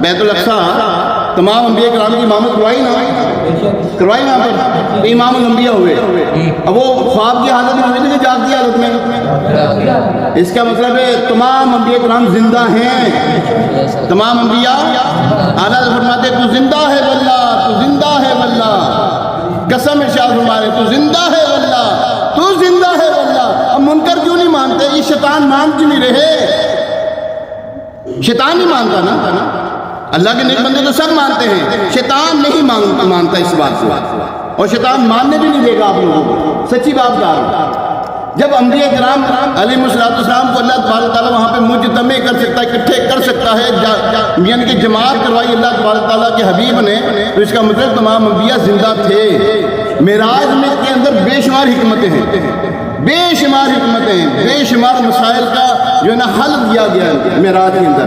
بیت الاقصی تمام انبیاء کرام کی امامت کروائی نا پر امام الانبیاء ہوئے. اب وہ خواب کی حالت میں ہوئے تھے کہ جاگتی حالت میں؟ اس کا مطلب ہے تمام انبیاء کرام زندہ ہیں. تمام انبیاء اعلیٰ فرماتے تو زندہ ہے واللہ، تو زندہ ہے واللہ. قسم ارشاد فرما رہے تو زندہ ہے واللہ، تو زندہ ہے واللہ. اب منکر کیوں نہیں مانتے؟ یہ شیطان مان کیوں نہیں رہے؟ شیطان نہیں مانتا نا. اللہ کے نیک بندے تو سب مانتے ہیں، شیطان نہیں مانتا اس بات کو، اور شیطان ماننے بھی نہیں دے گا آپ لوگوں کو. سچی بات کہا رہا. جب انبیاء کرام علیہ السلام کو اللہ تبارک تعالیٰ وہاں پہ مجتمع کر سکتا ہے، اکٹھے کر سکتا ہے، یعنی کہ جماعت کروائی اللہ تبارک تعالیٰ کے حبیب نے، تو اس کا مطلب تمام انبیاء زندہ تھے. معراج میں کے اندر بے شمار حکمتیں ہیں، بے شمار حکمتیں ہیں، بے شمار مسائل کا جو ہے نا حل دیا گیا ہے معراج کے اندر.